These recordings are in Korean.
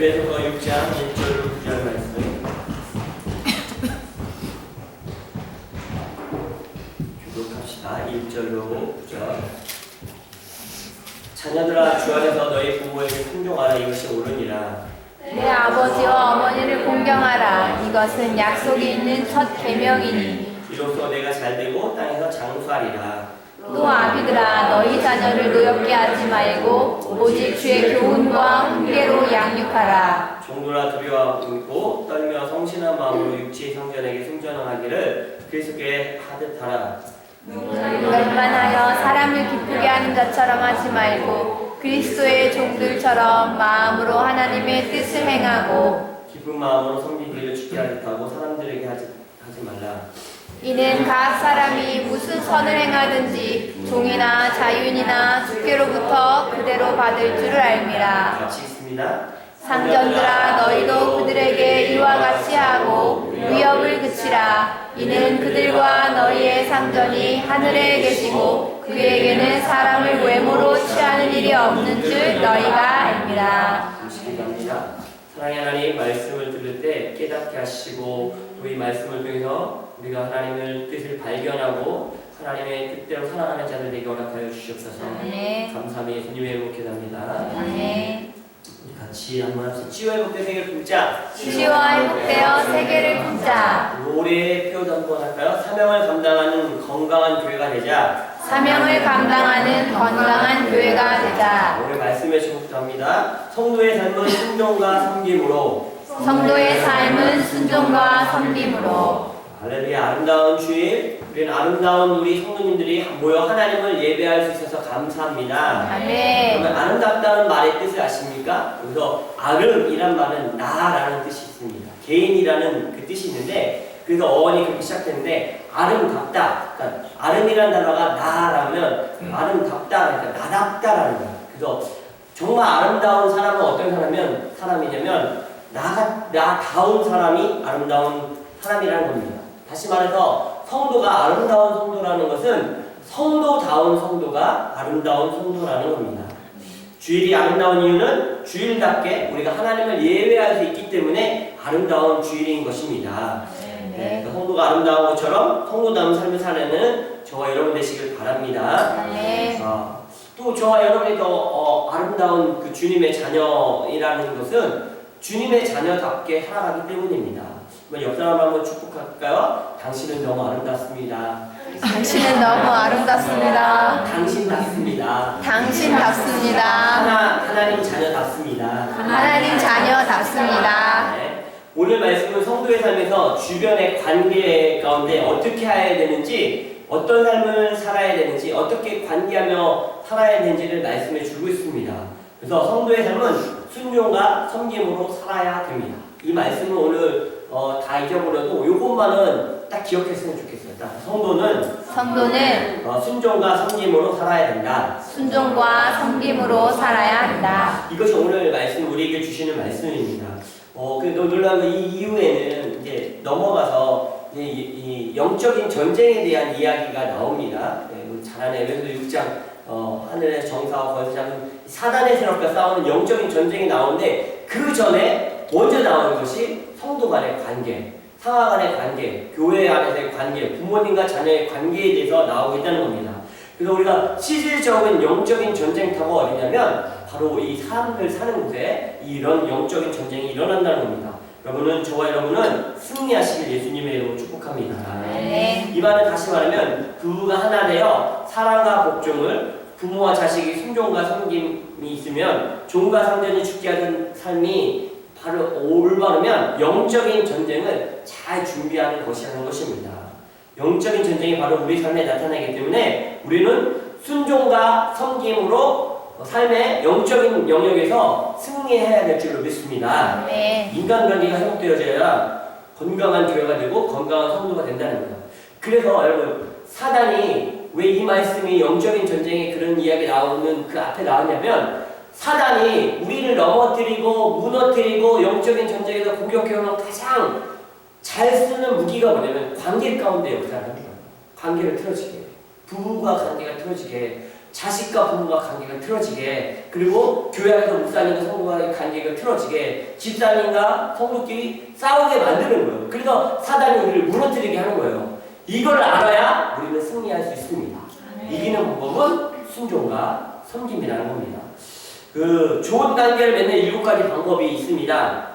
에베소서 6장 1절로 9절 말씀 교독합시다. 1절로 9절. 자녀들아, 주 안에서 너희 부모에게 순종하라. 이것이 옳으니라. 내 아버지와 어머니를 공경하라. 이것은 약속이 있는 첫 계명이니. 이로써 내가 잘되고 땅에서 장수하리라. 또 아비들아, 너희 자녀를 노엽게 하지 말고 오직 주의 교훈과 훈계로 양육하라. 종들아, 두려워하고 떨며 성실한 마음으로 육체의 성전에게 순전하기를 그리스도께 하듯 하라. 멸만하여 사람을 기쁘게 하는 것처럼 하지 말고 그리스도의 종들처럼 마음으로 하나님의 뜻을 행하고 기쁜 마음으로 섬기기를 주께 하듯 하고 사람들에게 하지 말라. 이는 각 사람이 무슨 선을 행하든지 종이나 자윤이나 주께로부터 그대로 받을 줄을 알미라. 같이 읽습니다. 상전들아, 너희도 그들에게 이와 같이 하고 위협을 그치라. 이는 그들과 너희의 상전이 하늘에 계시고 그에게는 사람을 외모로 취하는 일이 없는 줄 너희가 알미라. 감사합니다. 사랑의 하나님, 말씀을 들을 때 깨닫게 하시고 또 이 말씀을 통해서 우리가 하나님의 뜻을 발견하고 하나님의 뜻대로 살아가는 자들 되게 허락하여 주시옵소서. 아멘. 감사함이 예수님의 이름으로 기도합니다. 아멘. 우리 같이 한번 합시다. 치유와 회복된 세계를 품자. 치유와 회복되어 세계를 품자. 올해의 표도 한번 할까요? 사명을 감당하는 건강한 교회가 되자. 사명을 감당하는 건강한 교회가 되자. 오늘 말씀에 제목도 합니다. 성도의 삶은 순종과 섬김으로. 성도의 삶은 순종과 섬김으로. 할렐루야. 아름다운 주일, 우리는 아름다운 우리 성도님들이 모여 하나님을 예배할 수 있어서 감사합니다. 아멘. 그러면 아름답다는 말의 뜻을 아십니까? 그래서 아름이란 말은 나라는 뜻이 있습니다. 개인이라는 그 뜻이 있는데, 그래서 어원이 그렇게 시작되는데 아름답다. 그러니까 아름이라는 단어가 나라면 아름답다, 그러니까 나답다라는 거예요. 그래서 정말 아름다운 사람은 어떤 사람이냐면 나다운 사람이 아름다운 사람이라는 겁니다. 다시 말해서 성도가 아름다운 성도라는 것은 성도다운 성도가 아름다운 성도라는 겁니다. 주일이 아름다운 이유는 주일답게 우리가 하나님을 예배할 수 있기 때문에 아름다운 주일인 것입니다. 네, 성도가 아름다운 것처럼 성도다운 삶을 사는 저와 여러분 되시길 바랍니다. 또 저와 여러분이 더 아름다운 그 주님의 자녀이라는 것은 주님의 자녀답게 살아가기 때문입니다. 옆 사람 한번 축복할까요? 당신은 너무 아름답습니다. 당신은 너무 아름답습니다. 당신답습니다. 당신답습니다. 하나님 자녀답습니다. 하나님 자녀답습니다. 네. 오늘 말씀은 성도의 삶에서 주변의 관계 가운데 어떻게 해야 되는지, 어떤 삶을 살아야 되는지, 어떻게 관계하며 살아야 되는지를 말씀해 주고 있습니다. 그래서 성도의 삶은 순종과 섬김으로 살아야 됩니다. 이 말씀은 오늘 다 잊어버려도 이것만은 딱 기억했으면 좋겠어요. 성도는 순종과 섬김으로 살아야 된다. 순종과 섬김으로 살아야 한다. 이것이 오늘 말씀 우리에게 주시는 말씀입니다. 놀라운 건 이 이후에는 이제 넘어가서 이 영적인 전쟁에 대한 이야기가 나옵니다. 잘 아는 에베소서 6장 하늘의 정사와 거기서 잡은 사단의 세력과 싸우는 영적인 전쟁이 나오는데 그 전에 먼저 나오는 것이 성도 간의 관계, 상하 간의 관계, 교회 안에서의 관계, 부모님과 자녀의 관계에 대해서 나오고 있다는 겁니다. 그래서 우리가 실질적인 영적인 전쟁터가 어디냐면 바로 이 사람들 사는 곳에 이런 영적인 전쟁이 일어난다는 겁니다. 저와 여러분은 승리하시길 예수님의 이름으로 축복합니다. 네. 이 말은 다시 말하면 부부가 하나 되어 사랑과 복종을, 부모와 자식이 순종과 섬김이 있으면 종과 상전이 죽게 하는 삶이 바로 올바르면 영적인 전쟁을 잘 준비하는 것이라는 것입니다. 영적인 전쟁이 바로 우리 삶에 나타나기 때문에 우리는 순종과 섬김으로 삶의 영적인 영역에서 승리해야 될 줄로 믿습니다. 네. 인간관계가 회복되어져야 건강한 교회가 되고 건강한 성도가 된다는 거예요. 그래서 여러분, 사단이 왜 이 말씀이 영적인 전쟁에 그런 이야기 나오는 그 앞에 나왔냐면 사단이 우리를 넘어뜨리고 무너뜨리고 영적인 전쟁에서 공격해오는 가장 잘 쓰는 무기가 뭐냐면 관계 가운데 역사를 합니다. 관계를 틀어지게, 부부가 관계가 틀어지게, 자식과 부모가 관계가 틀어지게, 그리고 교회에서 목사님과 성도와의 관계가 틀어지게, 집사님과 성도끼리 싸우게 만드는 거예요. 그래서 사단이 우리를 무너뜨리게 하는 거예요. 이걸 알아야 우리는 승리할 수 있습니다. 이기는 방법은 순종과 섬김이라는 겁니다. 그 좋은 관계를 맺는 7가지 방법이 있습니다.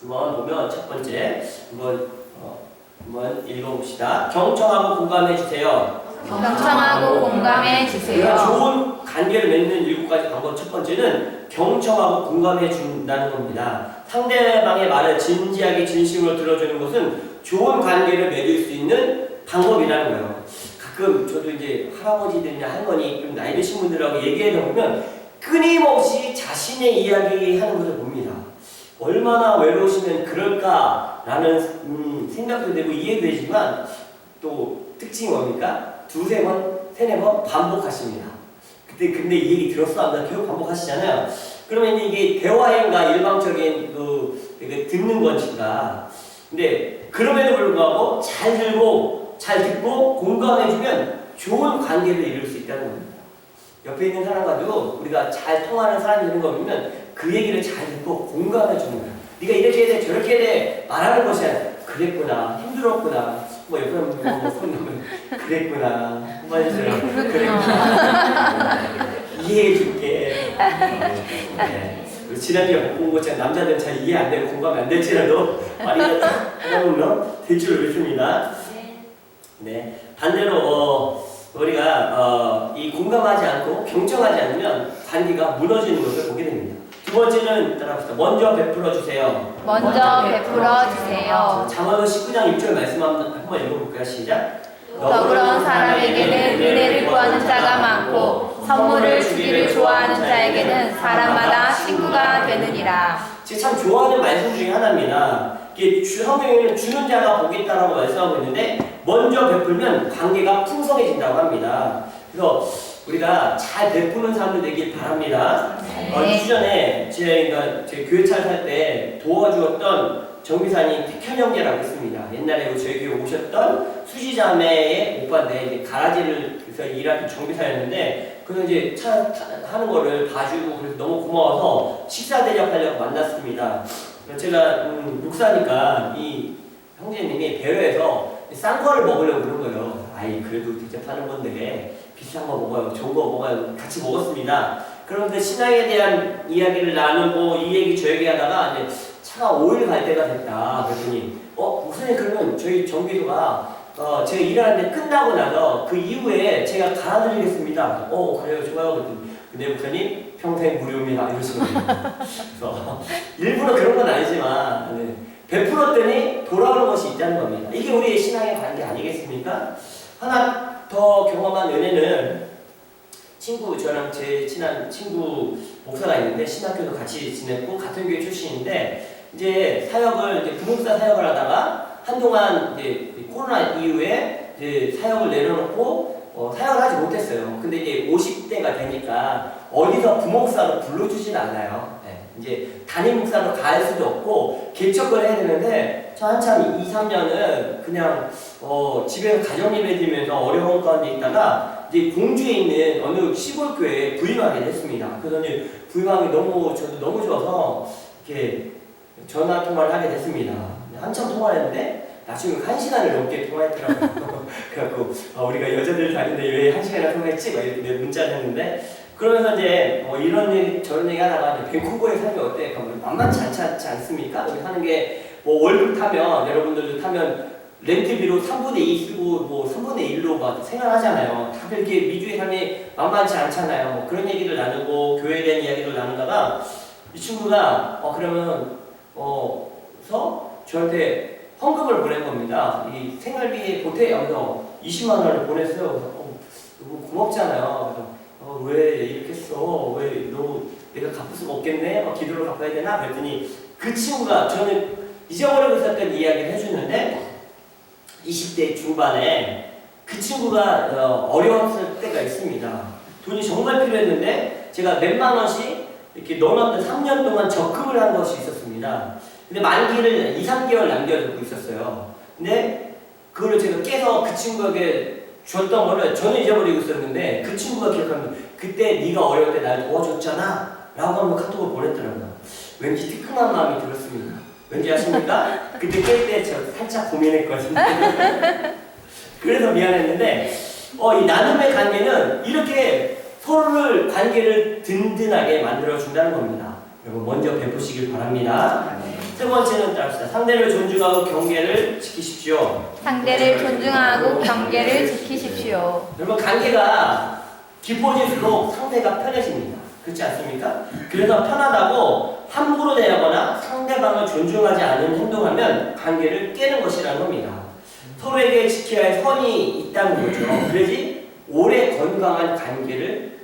한번 보면 첫 번째, 한번 읽어봅시다. 경청하고 공감해 주세요. 경청하고 공감해 우리가 주세요. 좋은 관계를 맺는 7가지 방법 첫 번째는 경청하고 공감해 준다는 겁니다. 상대방의 말을 진지하게 진심으로 들어주는 것은 좋은 관계를 맺을 수 있는 방법이라는 거예요. 가끔 저도 이제 할아버지들이나 할머니 좀 나이 드신 분들하고 얘기하다 보면 끊임없이 자신의 이야기 하는 것을 봅니다. 얼마나 외로우시면 그럴까라는 생각도 되고 이해도 되지만 또 특징이 뭡니까? 두세 번, 세네 번 반복하십니다. 근데 이 얘기 들었어? 안 계속 반복하시잖아요. 그러면 이게 대화인가 일방적인 듣는 건가? 근데 그럼에도 불구하고 잘 듣고 공감해주면 좋은 관계를 이룰 수 있다는 겁니다. 옆에 있는 사람과도 우리가 잘 통하는 사람이 있는 거 보면 그 얘기를 잘 듣고 공감해주는 거야. 네가 이렇게 해야 돼, 저렇게 해야 돼 말하는 것이 아니라 그랬구나, 힘들었구나. 뭐 옆에 손 놓으면 그랬구나, 한마디처럼 그랬구나, 이해해줄게. 네. 지난주에 본 것처럼 남자들은 잘 이해 안 되고 공감이 안 될지라도 말이 하나면 될 줄 믿습니다. 네. 반대로 우리가 이 공감하지 않고 경청하지 않으면 관계가 무너지는 것을 보게 됩니다. 두 번째는 따라합시다. 먼저 베풀어 주세요. 먼저 베풀어 주세요. 잠언 19장 1절 말씀 한번 읽어볼까요? 시작. 더불어온 사람에게는 은혜를 구하는 자가 많고 선물을 주기를 좋아하는 자에게는 사람마다 친구가 되느니라. 제가 참 좋아하는 말씀 중에 하나입니다. 이게 성경에는 주는 자가 복이 있다라고 말씀하고 있는데 먼저 베풀면 관계가 풍성해진다고 합니다. 그래서 우리가 잘 베푸는 사람들 되길 바랍니다. 네. 2주 전에 제 교회차를 살 때 도와주었던 정비사님 태현 형제라고 있습니다. 옛날에 저희 교회 오셨던 수지자매의 오빠인데 이제 가라지를 그래서 일하는 정비사였는데 그래서 이제 차 하는 거를 봐주고 그래서 너무 고마워서 식사 대접하려고 만났습니다. 제가 목사니까 이 형제님이 배려해서 싼 거를 먹으려고 그런 거예요. 아이 그래도 대접하는 건데 비싼 거 먹어요. 좋은 거 먹어요. 같이 먹었습니다. 그런데 신앙에 대한 이야기를 나누고 이 얘기 저 얘기 하다가 이제 차가 5일 갈 때가 됐다. 그랬더니 목사님 그러면 저희 정비소가 제가 일하는데 끝나고 나서 그 이후에 제가 갈아드리겠습니다. 그래요 좋아요. 그랬더니 근데 목사님 평생 무료입니다. 이러시거든요. 그래서 일부러 그런 건 아니지만 네. 베풀었더니 돌아오는 것이 있다는 겁니다. 이게 우리의 신앙의 관계 아니겠습니까? 하나 더 경험한 은혜는 저랑 제 친한 친구 목사가 있는데 신학교도 같이 지냈고 같은 교회 출신인데 이제 부동산 사역을 하다가 한동안 이제 코로나 이후에 이제 사역을 내려놓고 사역을 하지 못했어요. 근데 이제 50대가 되니까 어디서 부목사로 불러주진 않아요. 네. 이제 담임 목사로 갈 수도 없고 개척을 해야 되는데 저 한참 2, 3년은 그냥 집에서 가정예배 드리면서 어려운 가운데 있다가 이제 공주에 있는 어느 시골 교회에 부임하게 됐습니다. 그래서 이제 부임하기 저도 너무 좋아서 이렇게 전화 통화를 하게 됐습니다. 한참 통화를 했는데 나중에 1시간을 넘게 통화했더라고요. 그래갖고 우리가 여자들 다니는데 왜 1시간이나 통화했지? 막 이렇게 문자를 했는데 그러면서 이제 이런 얘기 저런 얘기 하다가 이제 밴쿠버의 삶이 어때? 그러면 만만치 않지 않습니까? 여기 사는 게 뭐 월급 타면 여러분들도 타면 렌트비로 3분의 2 쓰고 뭐 3분의 1로 막 생활하잖아요. 다들 이렇게 미주의 삶이 만만치 않잖아요. 뭐 그런 얘기를 나누고 교회에 대한 이야기를 나누다가 이 친구가 그러면 저한테 헌금을 보낸 겁니다. 이 생활비 보태하면서 20만 원을 보냈어요. 그래서 너무 고맙잖아요. 그래서 왜 이렇게 써? 왜 너 내가 갚을 수가 없겠네? 기도로 갚아야 되나? 그랬더니 그 친구가 저는 잊어버리고 있었던 이야기를 해주는데 20대 중반에 그 친구가 어려웠을 때가 있습니다. 돈이 정말 필요했는데 제가 몇만 원씩 이렇게 넣어놨던 3년 동안 적금을 한 것이 있었습니다. 근데 만기를 2, 3개월 남겨두고 있었어요. 근데 그거를 제가 깨서 그 친구에게 줬던 거를 저는 잊어버리고 있었는데 그 친구가 기억하면 그때 네가 어려울 때 날 도와줬잖아 라고 한번 카톡을 보냈더라고요. 왠지 뜨끔한 마음이 들었습니다. 왠지 아십니까? 그때 깰 때 저 살짝 고민했거든요. 그래서 미안했는데 이 나눔의 관계는 이렇게 서로를 관계를 든든하게 만들어준다는 겁니다. 여러분 먼저 베푸시길 바랍니다. 세 번째는 따릅시다. 상대를 존중하고 경계를 지키십시오. 상대를 존중하고 경계를 지키십시오. 여러분 관계가 깊어질수록 상대가 편해집니다. 그렇지 않습니까? 그래서 편하다고 함부로 대하거나 상대방을 존중하지 않는 행동하면 관계를 깨는 것이라는 겁니다. 서로에게 지켜야 할 선이 있다는 거죠. 그래야지 오래 건강한 관계를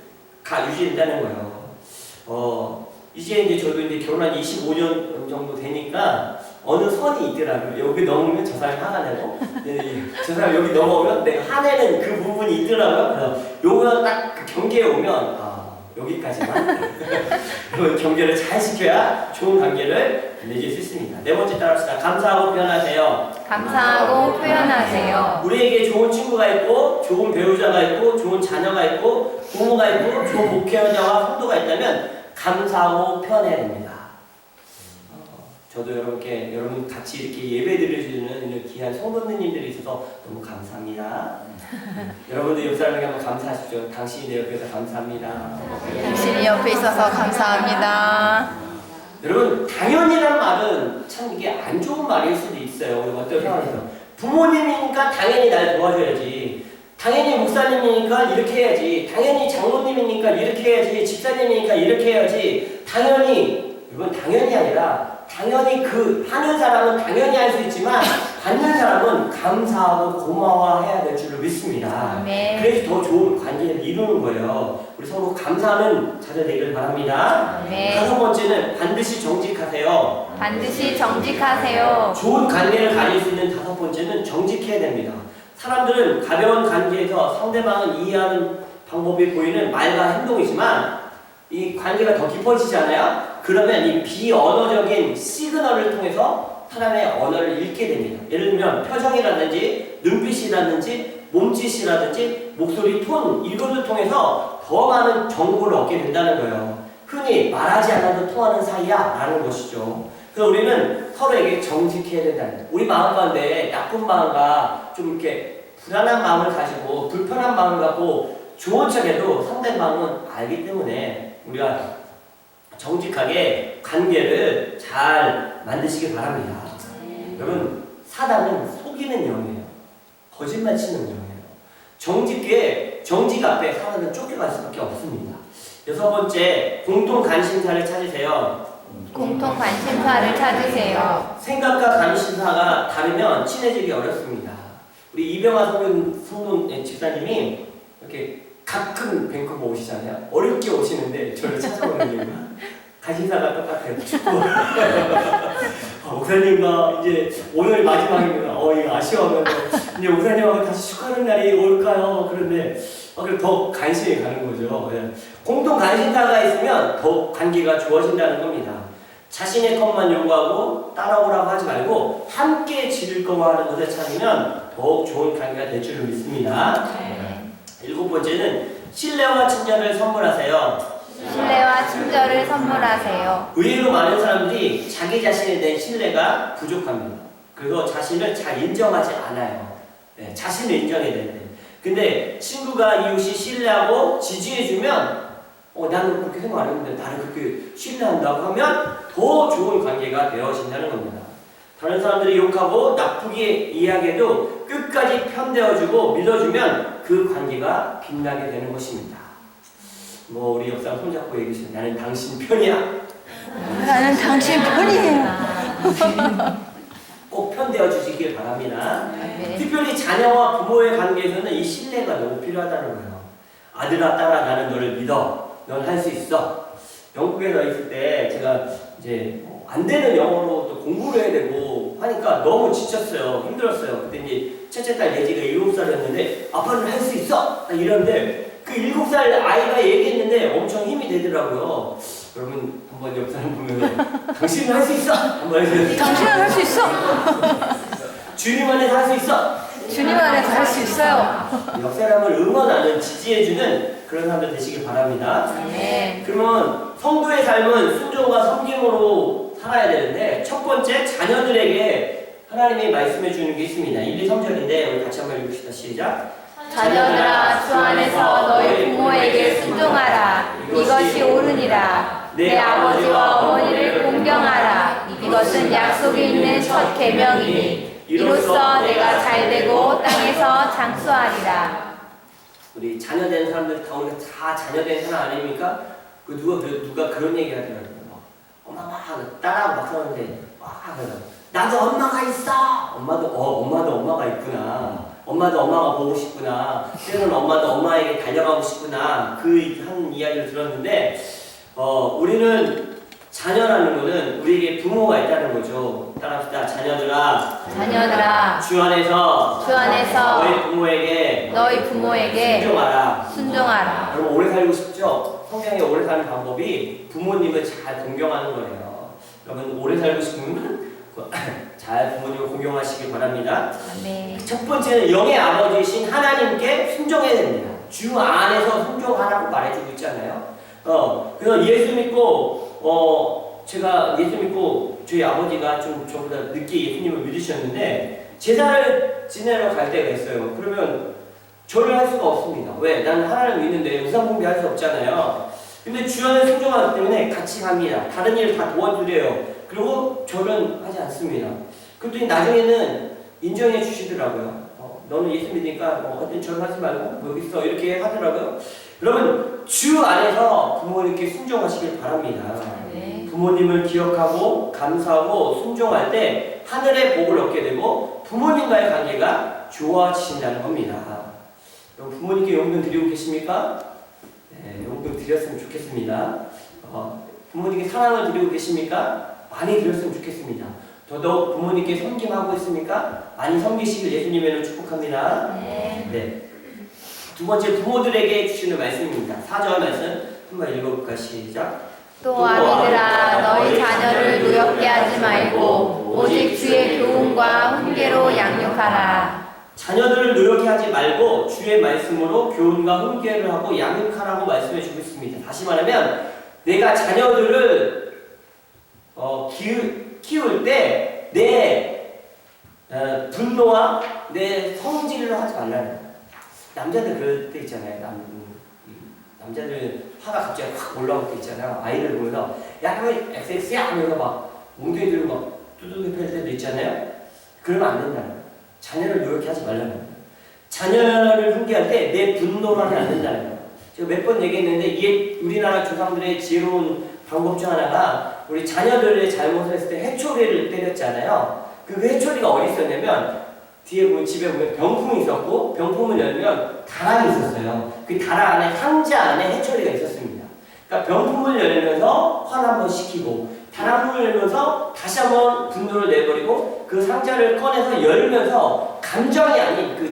유지된다는 거예요. 이제 저도 이제 결혼한 25년 정도 되니까 어느 선이 있더라고요. 여기 넘으면 저 사람이 화가 내고, 저 사람 여기 넘어오면 내가 화내는 그 부분이 있더라고요. 그래서 요거 딱 그 경계에 오면 여기까지만 경계를 잘 지켜야 좋은 관계를 맺을 수 있습니다. 네 번째 따라합시다. 감사하고 표현하세요. 감사하고 표현하세요. 우리에게 좋은 친구가 있고 좋은 배우자가 있고 좋은 자녀가 있고 부모가 있고 좋은 목회자와 성도가 있다면 감사하고 표현해야 됩니다. 저도 여러분 같이 이렇게 예배 드려주는 이런 귀한 성도님들이 있어서 너무 감사합니다. 여러분도 옆 사람에게 한번 감사하십시오. 당신이 내 옆에서 감사합니다. 당신이 옆에 있어서 감사합니다. 여러분 당연이란 말은 참 이게 안 좋은 말일 수도 있어요. 우리 어떤 상황에서 부모님이니까 당연히 날 도와줘야지. 당연히 목사님이니까 이렇게 해야지. 당연히 장로님이니까 이렇게 해야지. 집사님이니까 이렇게 해야지. 여러분 당연히 아니라 당연히 그 하는 사람은 당연히 할 수 있지만 받는 사람은 감사하고 고마워해야 될 줄로 믿습니다. 네. 그래서 더 좋은 관계를 이루는 거예요. 우리 서로 감사하는 자들 되길 바랍니다. 네. 다섯 번째는 반드시 정직하세요. 반드시 정직하세요. 좋은 관계를 가질 수 있는 다섯 번째는 정직해야 됩니다. 사람들은 가벼운 관계에서 상대방을 이해하는 방법이 보이는 말과 행동이지만 이 관계가 더 깊어지잖아요. 그러면 이 비언어적인 시그널을 통해서 사람의 언어를 읽게 됩니다. 예를 들면 표정이라든지 눈빛이라든지 몸짓이라든지 목소리 톤 이것을 통해서 더 많은 정보를 얻게 된다는 거예요. 흔히 말하지 않아도 통하는 사이야 라는 것이죠. 그래서 우리는 서로에게 정직해야 된다는 거예요. 우리 마음 가운데 나쁜 마음과 좀 이렇게 불안한 마음을 가지고 불편한 마음을 갖고 좋은 척해도 상대방은 알기 때문에 우리가 정직하게 관계를 잘 만드시길 바랍니다. 여러분 사단은 속이는 영이에요. 거짓말 치는 영이에요. 정직 앞에 사단은 쫓겨갈 수밖에 없습니다. 여섯 번째, 공통 관심사를 찾으세요. 공통 관심사를 찾으세요. 생각과 관심사가 다르면 친해지기 어렵습니다. 우리 이병화 성도 집사님이 이렇게 가끔 뱅크가 오시잖아요. 어렵게 오시는데 저를 찾아오는 이유가 관심사가 똑같아요. 축구. 목사님과 이제 오늘 마지막입니다. 이거 아쉬워하면 이제 목사님하고 다시 축하하는 날이 올까요? 그런데 그럼 더 관심이 가는 거죠. 공통 관심사가 있으면 더 관계가 좋아진다는 겁니다. 자신의 것만 요구하고 따라오라고 하지 말고 함께 지을 것만 하는 것을 찾으면 더욱 좋은 관계가 될 줄을 믿습니다. 일곱 번째는 신뢰와 친절을 선물하세요. 신뢰와 친절을 선물하세요. 의외로 많은 사람들이 자기 자신에 대한 신뢰가 부족합니다. 그리고 자신을 잘 인정하지 않아요. 자신을 인정해야 되는데. 근데 친구가 이웃이 신뢰하고 지지해주면 나는 그렇게 생각 안 했는데 나를 그렇게 신뢰한다고 하면 더 좋은 관계가 되어진다는 겁니다. 다른 사람들이 욕하고 나쁘게 이야기해도 끝까지 편되어주고 믿어주면 그 관계가 빛나게 되는 것입니다. 우리 옆사람 손잡고 얘기하시죠. 나는 당신 편이야. 나는 당신 편이에요. 꼭 편되어 주시길 바랍니다. 네. 특별히 자녀와 부모의 관계에서는 이 신뢰가 너무 필요하다는 거예요. 아들아 딸아 나는 너를 믿어. 넌 할 수 있어. 영국에서 있을 때 제가 이제 안 되는 영어로 또 공부를 해야 되고 하니까 너무 지쳤어요. 힘들었어요. 그때 이제 첫째 딸 예지가 7살이었는데 아빠는 할 수 있어! 이러는데 그 7살 아이가 얘기했는데 엄청 힘이 되더라고요. 여러분 한번 옆 사람 보면 당신은 할 수 있어! 한번 해주세요. 당신은 할 수 있어. 주님 안에서 할 수 있어! 주님 안에서 할 수 있어요. 옆 사람을 응원하는, 지지해주는 그런 사람들 되시길 바랍니다. 네. 그러면 성도의 삶은 순종과 섬김으로 살아야 되는데, 첫 번째 자녀들에게 하나님이 말씀해 주는 게 있습니다. 1, 2, 3절인데 우리 같이 한번 읽읍시다. 시작. 자녀들아 주 안에서 너희 부모에게 순종하라. 이것이 옳으니라. 내 아버지와 어머니를 공경하라. 이것은 약속이 있는 첫 계명이니 이로써 내가 잘되고 땅에서 장수하리라. 우리 자녀된 사람들 다 우리가 다 자녀된 사람 아닙니까? 그 누가 그런 얘기 하더라고요. 엄마가 딸하고 막 사는데 나도 엄마가 있어. 엄마도 엄마가 있구나. 엄마도 엄마가 보고 싶구나. 때로는 엄마도 엄마에게 달려가고 싶구나. 그 한 이야기를 들었는데 우리는 자녀라는 것은 우리에게 부모가 있다는 거죠. 따라합시다. 자녀들아 주 안에서 너희 부모에게 순종하라. 여러분 오래 살고 싶죠? 성경에 오래 사는 방법이 부모님을 잘 공경하는 거예요. 여러분 오래 살고 싶으면 잘 부모님을 공경하시길 바랍니다. 네. 첫 번째는 영의 아버지이신 하나님께 순종해야 됩니다. 주 안에서 순종하라고 말해주고 있잖아요. 그래서 예수 믿고 제가 예수 믿고 저희 아버지가 좀 저보다 늦게 예수님을 믿으셨는데 제사를 지내러 갈 때가 있어요. 그러면 절을 할 수가 없습니다. 왜? 나는 하나님을 믿는데 우상숭배 할 수 없잖아요. 근데 주 안에 순종하기 때문에 같이 갑니다. 다른 일을 다 도와주래요. 그리고 절은 하지 않습니다. 그랬더니 나중에는 인정해 주시더라고요. 너는 예수 믿으니까 절을 하지 말고 여기 있어 이렇게 하더라고요. 여러분 주 안에서 부모님께 순종하시길 바랍니다. 네. 부모님을 기억하고 감사하고 순종할 때 하늘의 복을 얻게 되고 부모님과의 관계가 좋아지신다는 겁니다. 여러분 부모님께 용돈 드리고 계십니까? 네, 용돈 드렸으면 좋겠습니다. 부모님께 사랑을 드리고 계십니까? 많이 드렸으면 좋겠습니다. 더더욱 부모님께 섬김하고 있습니까? 많이 섬기시길 예수님의 이름으로 축복합니다. 네. 두 번째 부모들에게 주시는 말씀입니다. 4절 말씀 한번 읽어볼까? 시작. 또 아비들아 너희 자녀를 노엽게 하지 말고 오직 주의 교훈과 훈계로 양육하라. 자녀들을 노력해 하지 말고 주의 말씀으로 교훈과 훈계를 하고 양육하라고 말씀해 주고 있습니다. 다시 말하면 내가 자녀들을 키울 때 내 분노와 내 성질로 하지 말라는 거예요. 남자들 그럴 때 있잖아요. 남자들 화가 갑자기 확 올라올 때 있잖아요. 아이들 보면서 야 너 XX야 하면서 막 몽둥이 들고 막 두들겨 팰 때도 있잖아요. 그러면 안 된다는 거예요. 자녀를 노력해 하지 말라는 거예요. 자녀를 훈계할 때 내 분노로 하면 안 된다는 거예요. 제가 몇 번 얘기했는데 이게 우리나라 조상들의 지혜로운 방법 중 하나가 우리 자녀들의 잘못을 했을 때 회초리를 때렸잖아요. 그 회초리가 어디 있었냐면 뒤에 보면 집에 보면 병풍이 있었고 병풍을 열면 다랑이 있었어요. 그 다랑 안에 상자 안에 해초리가 있었습니다. 그러니까 병풍을 열면서 화를 한번 식히고 다랑문을 열면서 다시 한번 분노를 내버리고 그 상자를 꺼내서 열면서 감정이 아닌 그